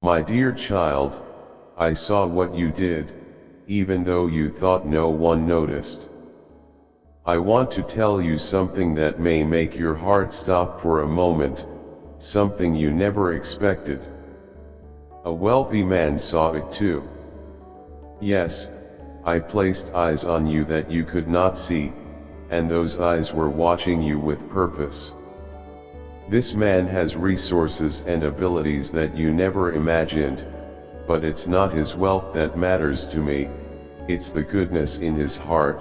My dear child, I saw what you did, even though you thought no one noticed. I want to tell you something that may make your heart stop for a moment, something you never expected. A wealthy man saw it too. Yes, I placed eyes on you that you could not see, and those eyes were watching you with purpose. This man has resources and abilities that you never imagined, but it's not his wealth that matters to me, it's the goodness in his heart.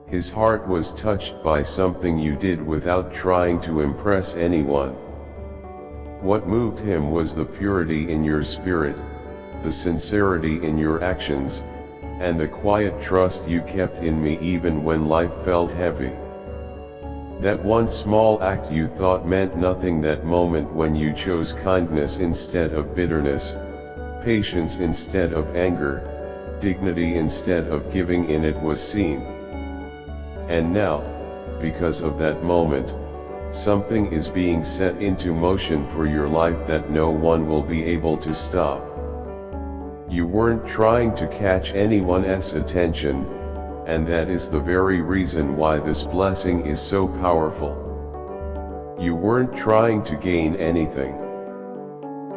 His heart was touched by something you did without trying to impress anyone. What moved him was the purity in your spirit, the sincerity in your actions, and the quiet trust you kept in me even when life felt heavy. That one small act you thought meant nothing, that moment when you chose kindness instead of bitterness, patience instead of anger, dignity instead of giving in, it was seen. And now, because of that moment, something is being set into motion for your life that no one will be able to stop. You weren't trying to catch anyone's attention, and that is the very reason why this blessing is so powerful. You weren't trying to gain anything.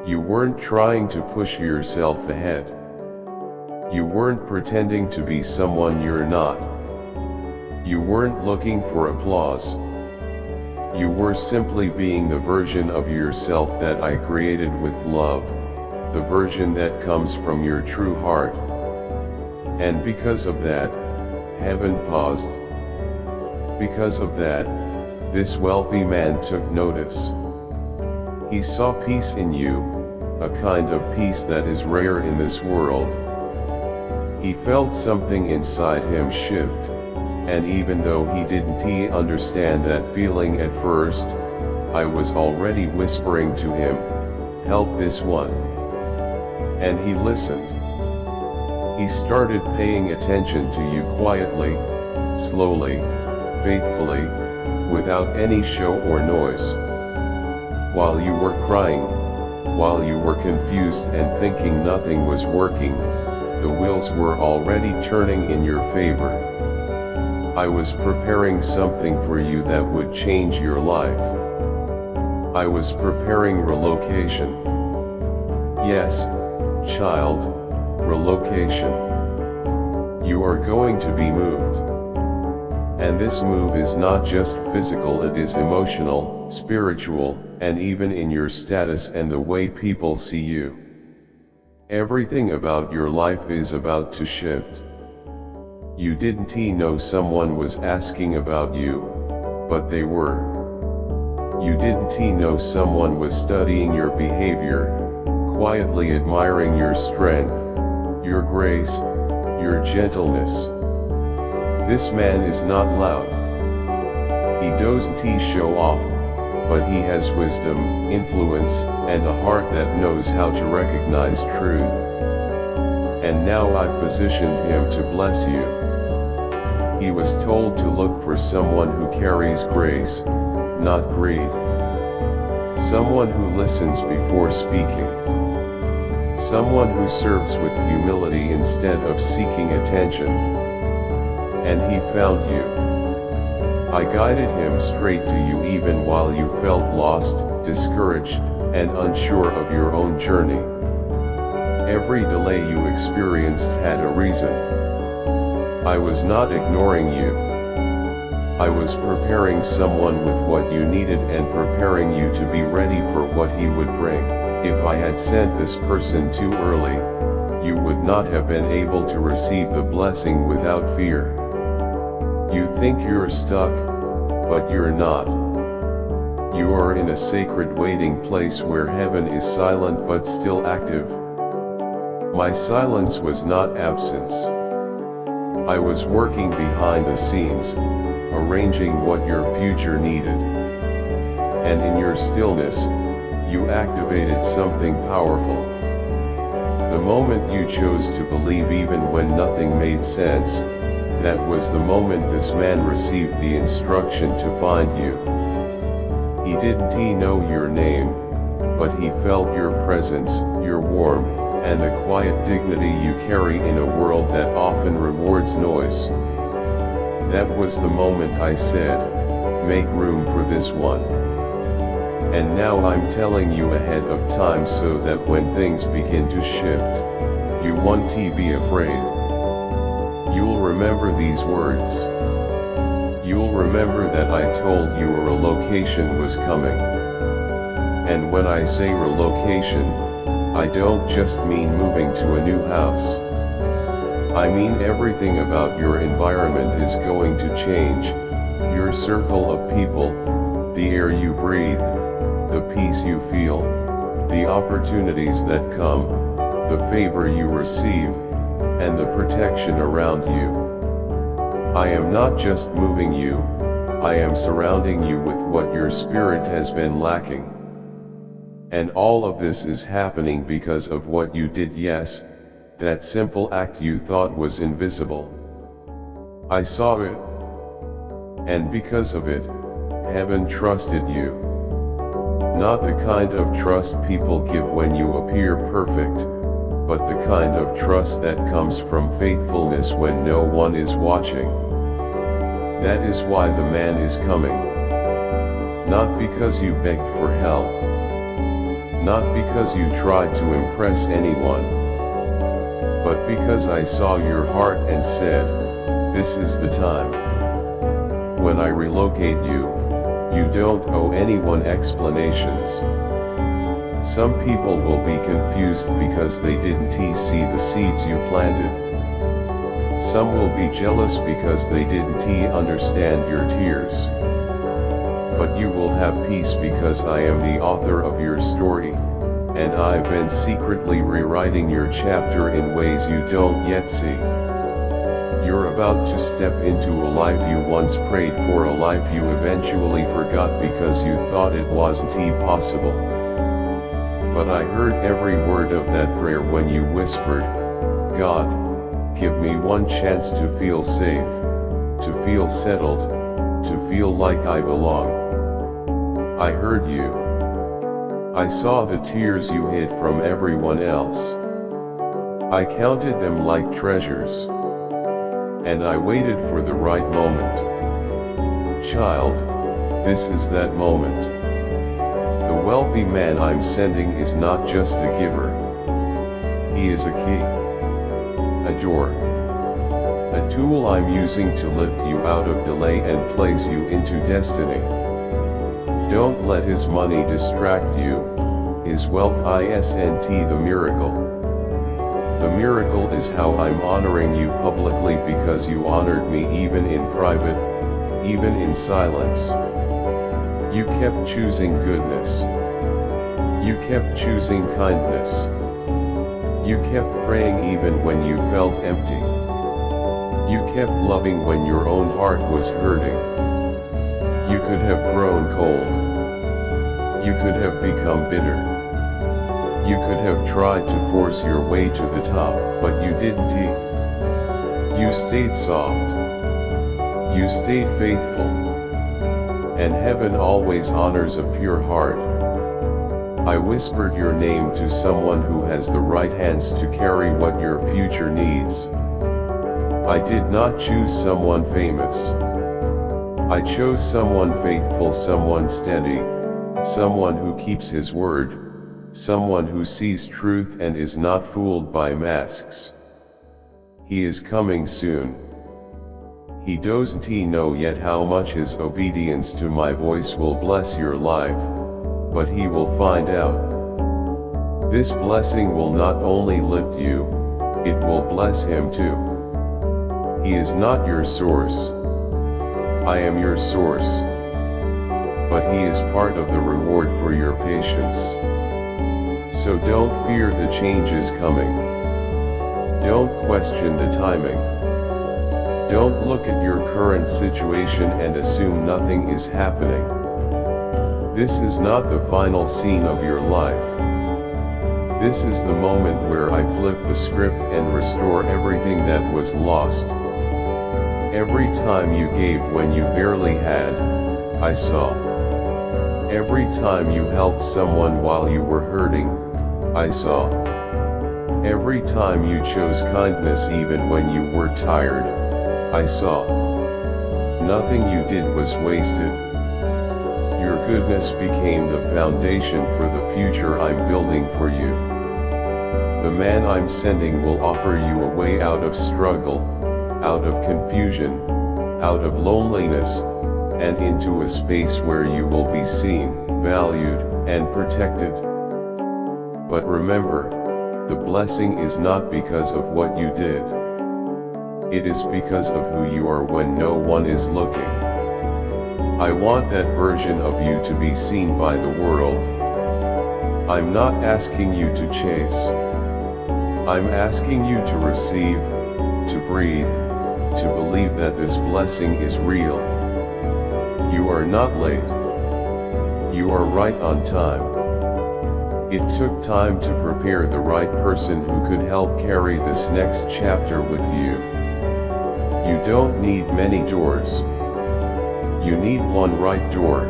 You weren't trying to push yourself ahead. You weren't pretending to be someone you're not. You weren't looking for applause. You were simply being the version of yourself that I created with love, the version that comes from your true heart. And because of that, heaven paused. Because of that, this wealthy man took notice. He saw peace in you, a kind of peace that is rare in this world. He felt something inside him shift, and even though he didn't understand that feeling at first, I was already whispering to him, "Help this one." And he listened. He started paying attention to you quietly, slowly, faithfully, without any show or noise. While you were crying, while you were confused and thinking nothing was working, the wheels were already turning in your favor. I was preparing something for you that would change your life. I was preparing relocation. Yes, child, relocation. You are going to be moved. And this move is not just physical, it is emotional, spiritual, and even in your status and the way people see you. Everything about your life is about to shift. You didn't know someone was asking about you, but they were. You didn't know someone was studying your behavior, quietly admiring your strength, your grace, your gentleness. This man is not loud. He doesn't show off, but he has wisdom, influence, and a heart that knows how to recognize truth. And now I've positioned him to bless you. He was told to look for someone who carries grace, not greed. Someone who listens before speaking. Someone who serves with humility instead of seeking attention. And he found you. I guided him straight to you even while you felt lost, discouraged, and unsure of your own journey. Every delay you experienced had a reason. I was not ignoring you. I was preparing someone with what you needed and preparing you to be ready for what he would bring. If I had sent this person too early, you would not have been able to receive the blessing without fear. You think you're stuck, but you're not. You are in a sacred waiting place where heaven is silent but still active. My silence was not absence. I was working behind the scenes, arranging what your future needed. And in your stillness, you activated something powerful. The moment you chose to believe even when nothing made sense, that was the moment this man received the instruction to find you. He didn't know your name, but he felt your presence, your warmth, and the quiet dignity you carry in a world that often rewards noise. That was the moment I said, make room for this one. And now I'm telling you ahead of time so that when things begin to shift, you won't be afraid. You'll remember these words. You'll remember that I told you a relocation was coming. And when I say relocation, I don't just mean moving to a new house. I mean everything about your environment is going to change, your circle of people, the air you breathe, the peace you feel, the opportunities that come, the favor you receive, and the protection around you. I am not just moving you, I am surrounding you with what your spirit has been lacking. And all of this is happening because of what you did. Yes, that simple act you thought was invisible. I saw it. And because of it, heaven trusted you. Not the kind of trust people give when you appear perfect, but the kind of trust that comes from faithfulness when no one is watching. That is why the man is coming. Not because you begged for help. Not because you tried to impress anyone. But because I saw your heart and said, this is the time. When I relocate you, you don't owe anyone explanations. Some people will be confused because they didn't see the seeds you planted. Some will be jealous because they didn't understand your tears. But you will have peace because I am the author of your story, and I've been secretly rewriting your chapter in ways you don't yet see. You're about to step into a life you once prayed for, a life you eventually forgot because you thought it wasn't possible. But I heard every word of that prayer when you whispered, God, give me one chance to feel safe, to feel settled, to feel like I belong. I heard you. I saw the tears you hid from everyone else. I counted them like treasures. And I waited for the right moment. Child, this is that moment. The wealthy man I'm sending is not just a giver. He is a key. A door. A tool I'm using to lift you out of delay and place you into destiny. Don't let his money distract you, his wealth isn't the miracle. The miracle is how I'm honoring you publicly because you honored me even in private, even in silence. You kept choosing goodness. You kept choosing kindness. You kept praying even when you felt empty. You kept loving when your own heart was hurting. You could have grown cold. You could have become bitter. You could have tried to force your way to the top, but you didn't. You stayed soft. You stayed faithful. And heaven always honors a pure heart. I whispered your name to someone who has the right hands to carry what your future needs. I did not choose someone famous. I chose someone faithful, someone steady, someone who keeps his word. Someone who sees truth and is not fooled by masks. He is coming soon. He doesn't know yet how much his obedience to my voice will bless your life, but he will find out. This blessing will not only lift you, it will bless him too. He is not your source. I am your source. But he is part of the reward for your patience. So don't fear the changes coming. Don't question the timing. Don't look at your current situation and assume nothing is happening. This is not the final scene of your life. This is the moment where I flip the script and restore everything that was lost. Every time you gave when you barely had, I saw. Every time you helped someone while you were hurting, I saw. Every time you chose kindness even when you were tired, I saw. Nothing you did was wasted. Your goodness became the foundation for the future I'm building for you. The man I'm sending will offer you a way out of struggle, out of confusion, out of loneliness, and into a space where you will be seen, valued, and protected. But remember, the blessing is not because of what you did. It is because of who you are when no one is looking. I want that version of you to be seen by the world. I'm not asking you to chase. I'm asking you to receive, to breathe, to believe that this blessing is real. You are not late. You are right on time. It took time to prepare the right person who could help carry this next chapter with you. You don't need many doors. You need one right door,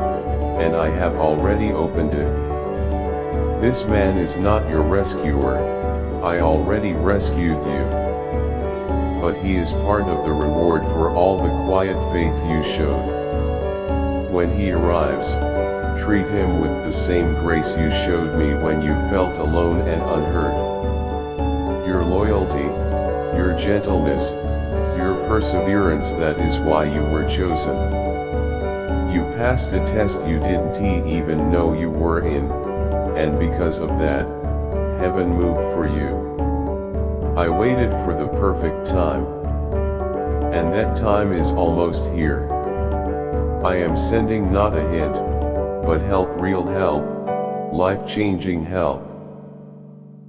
and I have already opened it. This man is not your rescuer, I already rescued you. But he is part of the reward for all the quiet faith you showed. When he arrives, treat him with the same grace you showed me when you felt alone and unheard. Your loyalty, your gentleness, your perseverance, that is why you were chosen. You passed a test you didn't even know you were in, and because of that, heaven moved for you. I waited for the perfect time, and that time is almost here. I am sending not a hint, but help, real help, life-changing help.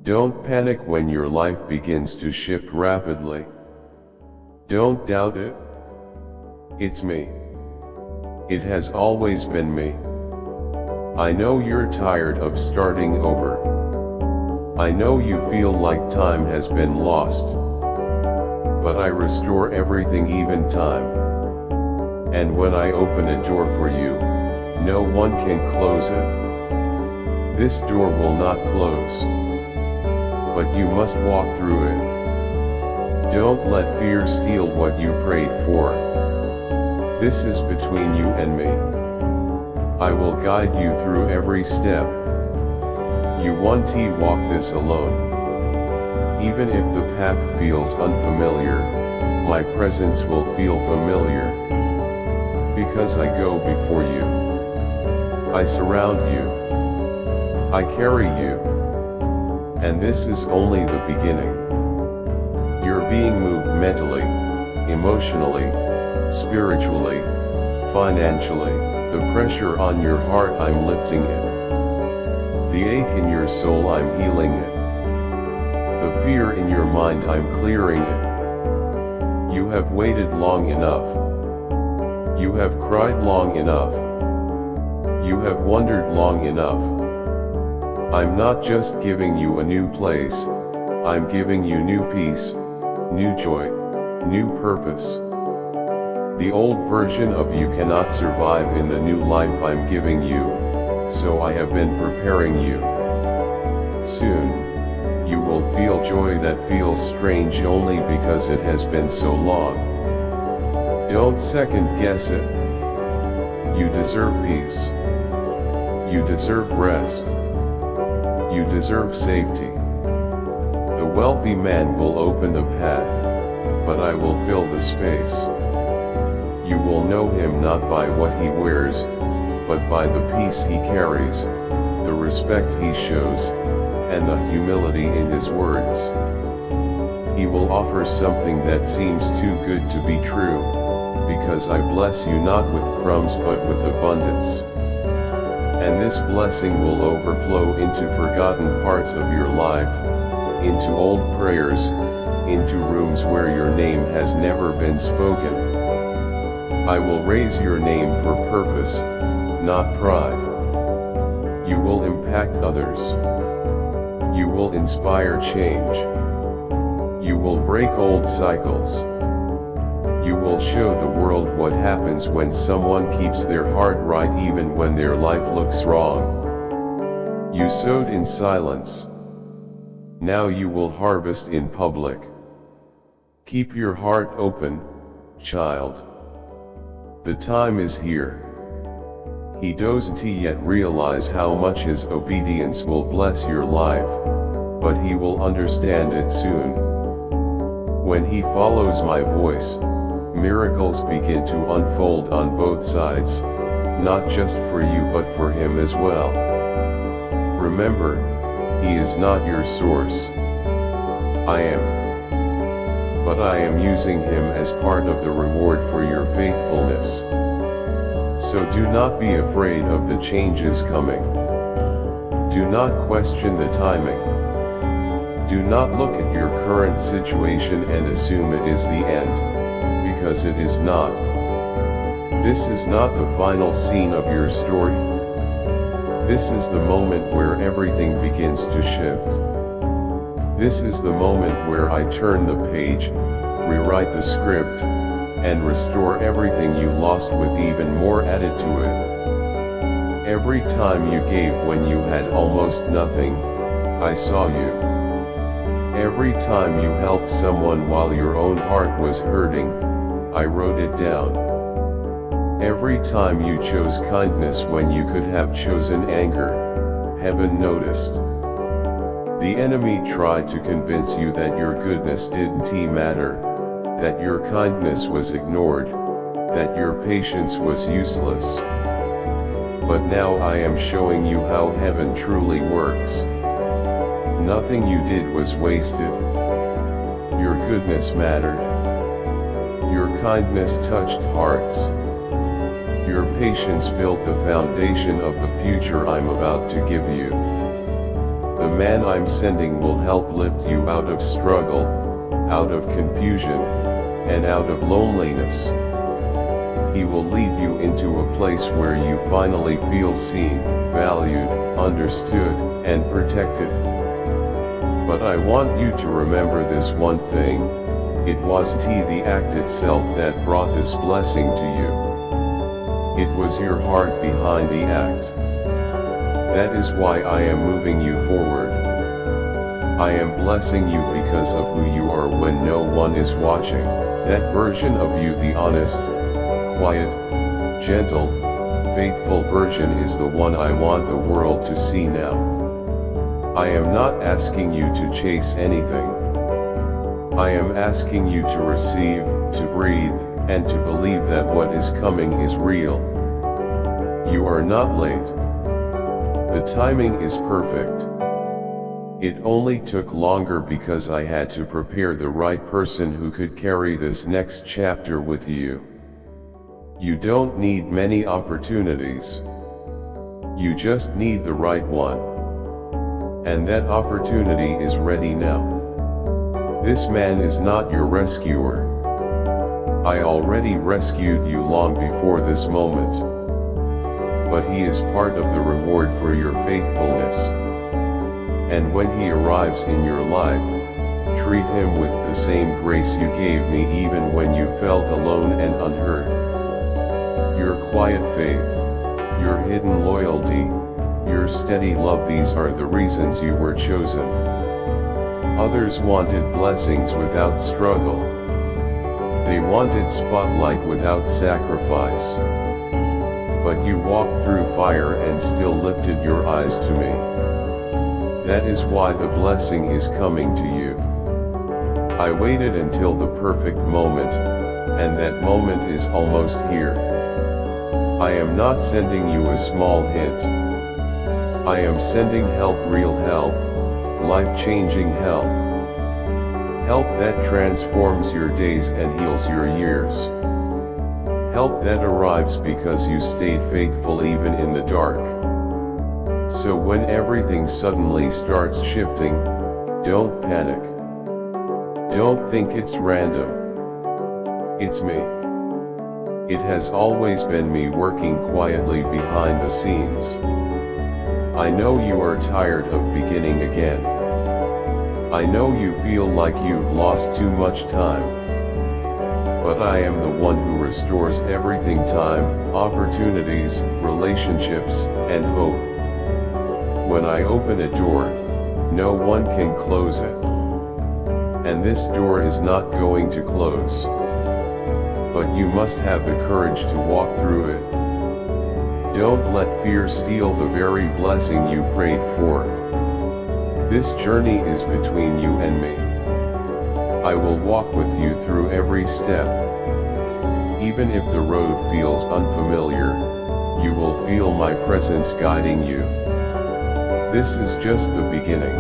Don't panic when your life begins to shift rapidly. Don't doubt it. It's me. It has always been me. I know you're tired of starting over. I know you feel like time has been lost. But I restore everything, even time. And when I open a door for you, no one can close it. This door will not close. But you must walk through it. Don't let fear steal what you prayed for. This is between you and me. I will guide you through every step. You won't walk this alone. Even if the path feels unfamiliar, my presence will feel familiar. Because I go before you. I surround you. I carry you. And this is only the beginning. You're being moved mentally, emotionally, spiritually, financially. The pressure on your heart, I'm lifting it. The ache in your soul, I'm healing it. The fear in your mind, I'm clearing it. You have waited long enough. You have cried long enough. You have wondered long enough. I'm not just giving you a new place, I'm giving you new peace, new joy, new purpose. The old version of you cannot survive in the new life I'm giving you, so I have been preparing you. Soon, you will feel joy that feels strange only because it has been so long. Don't second guess it. You deserve peace. You deserve rest. You deserve safety. The wealthy man will open the path, but I will fill the space. You will know him not by what he wears, but by the peace he carries, the respect he shows, and the humility in his words. He will offer something that seems too good to be true, because I bless you not with crumbs but with abundance. And this blessing will overflow into forgotten parts of your life, into old prayers, into rooms where your name has never been spoken. I will raise your name for purpose, not pride. You will impact others. You will inspire change. You will break old cycles. You will show the world what happens when someone keeps their heart right even when their life looks wrong. You sowed in silence. Now you will harvest in public. Keep your heart open, child. The time is here. He doesn't yet realize how much his obedience will bless your life, but he will understand it soon. When he follows my voice, miracles begin to unfold on both sides, not just for you but for him as well. Remember, he is not your source. I am. But I am using him as part of the reward for your faithfulness. So do not be afraid of the changes coming. Do not question the timing. Do not look at your current situation and assume it is the end, because it is not. This is not the final scene of your story. This is the moment where everything begins to shift. This is the moment where I turn the page, rewrite the script, and restore everything you lost with even more added to it. Every time you gave when you had almost nothing, I saw you. Every time you helped someone while your own heart was hurting, I wrote it down. Every time you chose kindness when you could have chosen anger, heaven noticed. The enemy tried to convince you that your goodness didn't matter, that your kindness was ignored, that your patience was useless. But now I am showing you how heaven truly works. Nothing you did was wasted. Your goodness mattered. Your kindness touched hearts. Your patience built the foundation of the future I'm about to give you. The man I'm sending will help lift you out of struggle, out of confusion, and out of loneliness. He will lead you into a place where you finally feel seen, valued, understood, and protected. But I want you to remember this one thing: it was the act itself that brought this blessing to you. It was your heart behind the act. That is why I am moving you forward. I am blessing you because of who you are when no one is watching. That version of you, the honest, quiet, gentle, faithful version, is the one I want the world to see now. I am not asking you to chase anything. I am asking you to receive, to breathe, and to believe that what is coming is real. You are not late. The timing is perfect. It only took longer because I had to prepare the right person who could carry this next chapter with you. You don't need many opportunities. You just need the right one. And that opportunity is ready now. This man is not your rescuer. I already rescued you long before this moment. But he is part of the reward for your faithfulness. And when he arrives in your life, treat him with the same grace you gave me even when you felt alone and unheard. Your quiet faith, your hidden loyalty, your steady love, these are the reasons you were chosen. Others wanted blessings without struggle. They wanted spotlight without sacrifice. But you walked through fire and still lifted your eyes to me. That is why the blessing is coming to you. I waited until the perfect moment, and that moment is almost here. I am not sending you a small hint. I am sending help, real help, life-changing help. Help that transforms your days and heals your years. Help that arrives because you stayed faithful even in the dark. So when everything suddenly starts shifting, don't panic. Don't think it's random. It's me. It has always been me working quietly behind the scenes. I know you are tired of beginning again. I know you feel like you've lost too much time. but I am the one who restores everything: time, opportunities, relationships, and hope. When I open a door, no one can close it. And this door is not going to close. But you must have the courage to walk through it. Don't let fear steal the very blessing you prayed for. This journey is between you and me. I will walk with you through every step. Even if the road feels unfamiliar, you will feel my presence guiding you. This is just the beginning.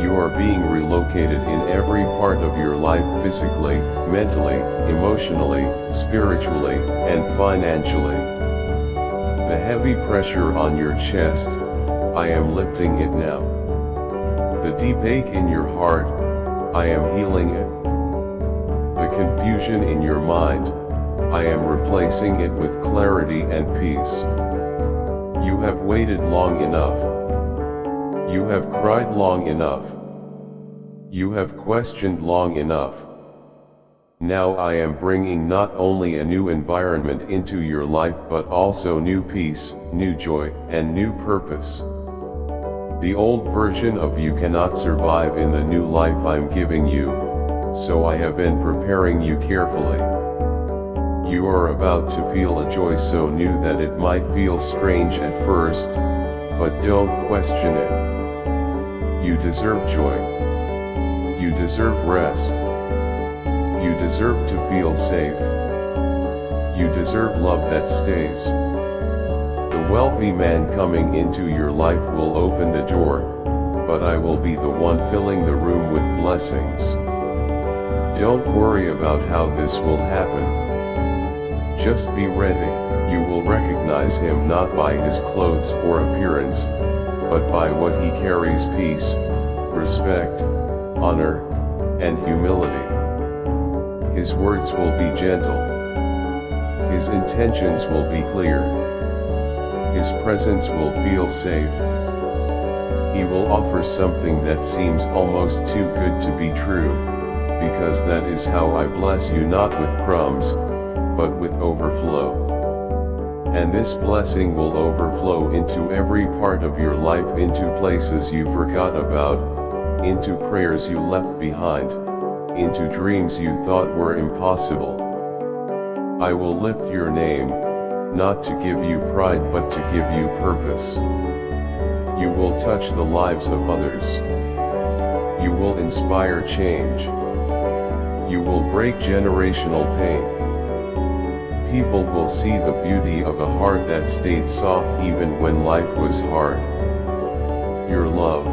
You are being relocated in every part of your life: physically, mentally, emotionally, spiritually, and financially. The heavy pressure on your chest, I am lifting it now. The deep ache in your heart, I am healing it. The confusion in your mind, I am replacing it with clarity and peace. You have waited long enough. You have cried long enough. You have questioned long enough. Now I am bringing not only a new environment into your life but also new peace, new joy, and new purpose. The old version of you cannot survive in the new life I'm giving you, so I have been preparing you carefully. You are about to feel a joy so new that it might feel strange at first, but don't question it. You deserve joy. You deserve rest. You deserve to feel safe. You deserve love that stays. The wealthy man coming into your life will open the door, but I will be the one filling the room with blessings. Don't worry about how this will happen. Just be ready. You will recognize him not by his clothes or appearance, but by what he carries: peace, respect, honor, and humility. His words will be gentle. His intentions will be clear. His presence will feel safe. He will offer something that seems almost too good to be true, because that is how I bless you, not with crumbs, but with overflow. And this blessing will overflow into every part of your life, into places you forgot about, into prayers you left behind, into dreams you thought were impossible. I will lift your name, not to give you pride but to give you purpose. You will touch the lives of others. You will inspire change. You will break generational pain. People will see the beauty of a heart that stayed soft even when life was hard. Your love,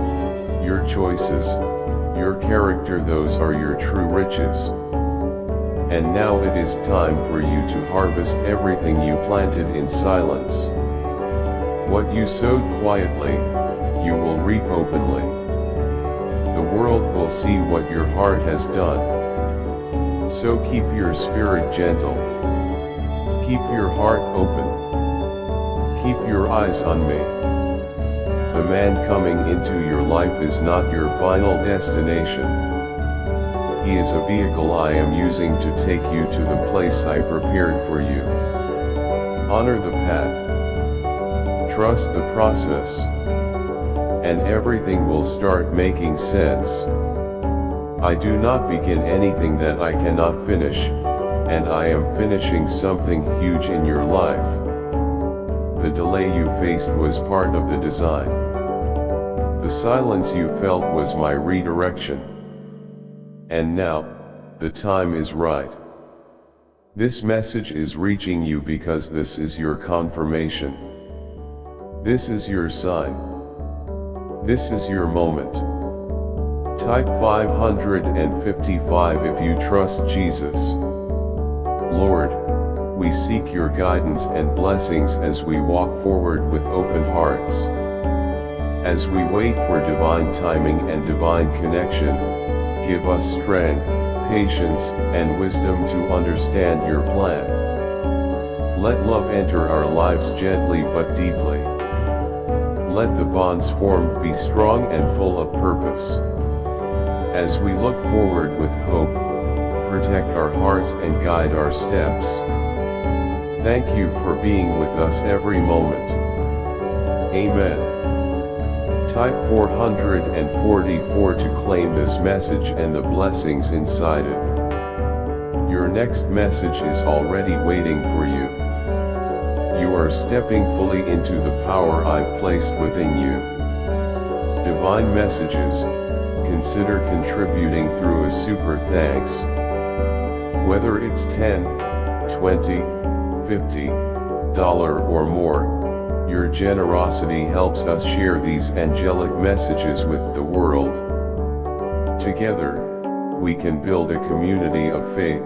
your choices, your character, those are your true riches. And now it is time for you to harvest everything you planted in silence. What you sowed quietly, you will reap openly. The world will see what your heart has done. So keep your spirit gentle. Keep your heart open. Keep your eyes on me. The man coming into your life is not your final destination. He is a vehicle I am using to take you to the place I prepared for you. Honor the path. Trust the process. And everything will start making sense. I do not begin anything that I cannot finish, and I am finishing something huge in your life. The delay you faced was part of the design. The silence you felt was my redirection. And now, the time is right. This message is reaching you because this is your confirmation. This is your sign. This is your moment. Type 555 if you trust Jesus. Lord, we seek your guidance and blessings as we walk forward with open hearts. As we wait for divine timing and divine connection, give us strength, patience, and wisdom to understand your plan. Let love enter our lives gently but deeply. Let the bonds formed be strong and full of purpose. As we look forward with hope, protect our hearts and guide our steps. Thank you for being with us every moment. Amen. Type 444 to claim this message and the blessings inside it. Your next message is already waiting for you. You are stepping fully into the power I've placed within you. Divine messages, consider contributing through a super thanks. Whether it's $10, $20, $50 or more, your generosity helps us share these angelic messages with the world. Together, we can build a community of faith.